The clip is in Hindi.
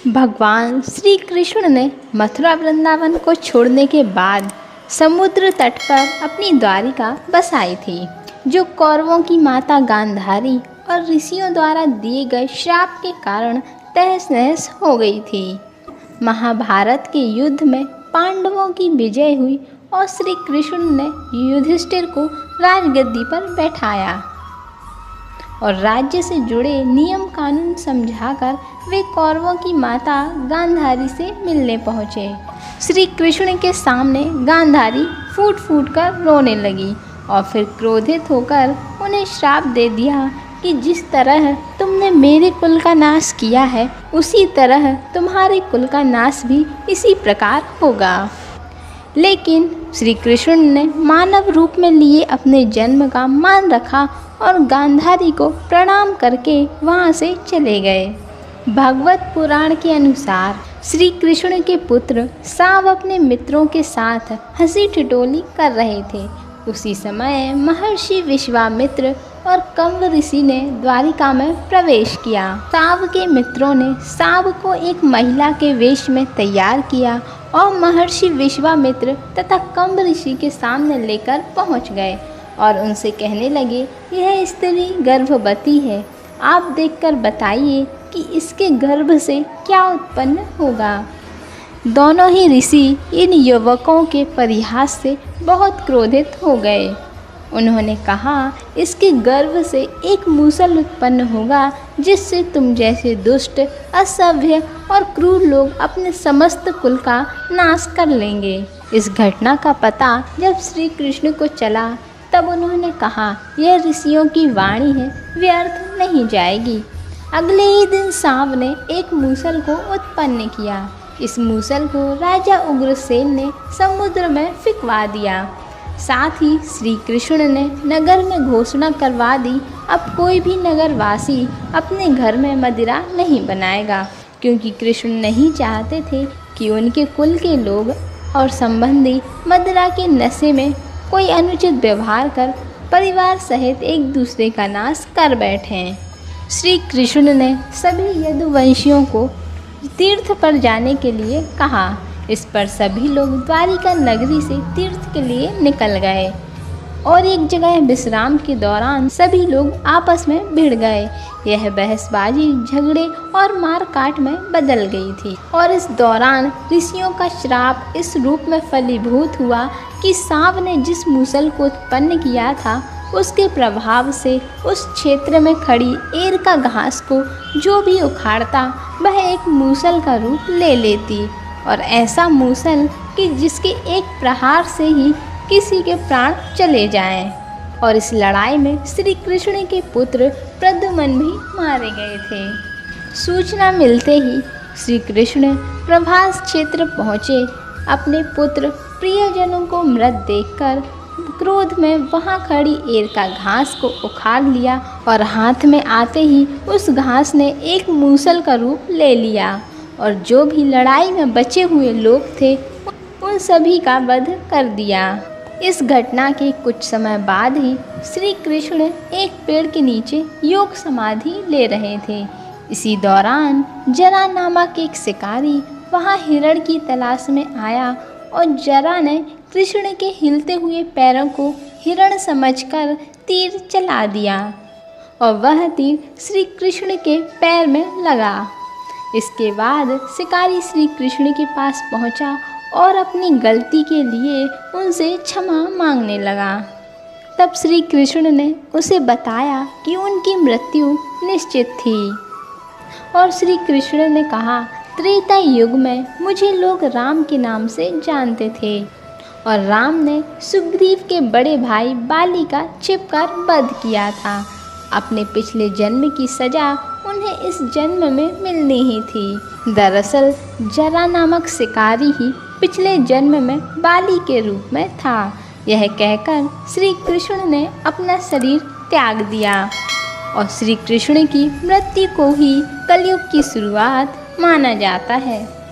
भगवान श्री कृष्ण ने मथुरा वृंदावन को छोड़ने के बाद समुद्र तट पर अपनी द्वारिका बसाई थी, जो कौरवों की माता गांधारी और ऋषियों द्वारा दिए गए श्राप के कारण तहस नहस हो गई थी। महाभारत के युद्ध में पांडवों की विजय हुई और श्री कृष्ण ने युधिष्ठिर को राजगद्दी पर बैठाया और राज्य से जुड़े नियम कानून समझाकर वे कौरवों की माता गांधारी से मिलने पहुँचे। श्री कृष्ण के सामने गांधारी फूट फूट कर रोने लगी और फिर क्रोधित होकर उन्हें श्राप दे दिया कि जिस तरह तुमने मेरे कुल का नाश किया है, उसी तरह तुम्हारे कुल का नाश भी इसी प्रकार होगा। लेकिन श्री कृष्ण ने मानव रूप में लिए अपने जन्म का मान रखा और गांधारी को प्रणाम करके वहाँ से चले गए। भागवत पुराण के अनुसार श्री कृष्ण के पुत्र सांब अपने मित्रों के साथ हंसी ठिठोली कर रहे थे। उसी समय महर्षि विश्वामित्र और कंव ऋषि ने द्वारिका में प्रवेश किया। सांब के मित्रों ने सांब को एक महिला के वेश में तैयार किया और महर्षि विश्वामित्र तथा कंव ऋषि के सामने लेकर पहुंच गए और उनसे कहने लगे, यह स्त्री गर्भवती है, आप देखकर बताइए कि इसके गर्भ से क्या उत्पन्न होगा। दोनों ही ऋषि इन युवकों के परिहास से बहुत क्रोधित हो गए। उन्होंने कहा, इसके गर्भ से एक मूसल उत्पन्न होगा, जिससे तुम जैसे दुष्ट, असभ्य और क्रूर लोग अपने समस्त कुल का नाश कर लेंगे। इस घटना का पता जब श्री कृष्ण को चला, तब उन्होंने कहा, यह ऋषियों की वाणी है, व्यर्थ नहीं जाएगी। अगले ही दिन सांब ने एक मूसल को उत्पन्न किया। इस मूसल को राजा उग्रसेन ने समुद्र में फिकवा दिया। साथ ही श्री कृष्ण ने नगर में घोषणा करवा दी, अब कोई भी नगरवासी अपने घर में मदिरा नहीं बनाएगा, क्योंकि कृष्ण नहीं चाहते थे कि उनके कुल के लोग और संबंधी मदिरा के नशे में कोई अनुचित व्यवहार कर परिवार सहित एक दूसरे का नाश कर बैठें। श्री कृष्ण ने सभी यदुवंशियों को तीर्थ पर जाने के लिए कहा। इस पर सभी लोग द्वारिका नगरी से तीर्थ के लिए निकल गए और एक जगह विश्राम के दौरान सभी लोग आपस में भिड़ गए। यह बहसबाजी झगड़े और मारकाट में बदल गई थी और इस दौरान ऋषियों का श्राप इस रूप में फलीभूत हुआ कि सांब ने जिस मूसल को उत्पन्न किया था, उसके प्रभाव से उस क्षेत्र में खड़ी एर का घास को जो भी उखाड़ता, वह एक मूसल का रूप ले लेती और ऐसा मूसल कि जिसके एक प्रहार से ही किसी के प्राण चले जाएं। और इस लड़ाई में श्री कृष्ण के पुत्र प्रद्युम्न भी मारे गए थे। सूचना मिलते ही श्री कृष्ण प्रभास क्षेत्र पहुँचे। अपने पुत्र प्रियजनों को मृत देखकर क्रोध में वहाँ खड़ी एर का घास को उखाड़ लिया और हाथ में आते ही उस घास ने एक मूसल का रूप ले लिया और जो भी लड़ाई में बचे हुए लोग थे, उन सभी का वध कर दिया। इस घटना के कुछ समय बाद ही श्री कृष्ण एक पेड़ के नीचे योग समाधि ले रहे थे। इसी दौरान जरा नामक एक शिकारी वहाँ हिरण की तलाश में आया और जरा ने कृष्ण के हिलते हुए पैरों को हिरण समझकर तीर चला दिया और वह तीर श्री कृष्ण के पैर में लगा। इसके बाद शिकारी श्री कृष्ण के पास पहुंचा और अपनी गलती के लिए उनसे क्षमा मांगने लगा। तब श्री कृष्ण ने उसे बताया कि उनकी मृत्यु निश्चित थी और श्री कृष्ण ने कहा, त्रेता युग में मुझे लोग राम के नाम से जानते थे और राम ने सुग्रीव के बड़े भाई बाली का छिपकर वध किया था। अपने पिछले जन्म की सजा उन्हें इस जन्म में मिलनी ही थी। दरअसल जरा नामक शिकारी ही पिछले जन्म में बाली के रूप में था। यह कहकर श्री कृष्ण ने अपना शरीर त्याग दिया और श्री कृष्ण की मृत्यु को ही कलयुग की शुरुआत माना जाता है।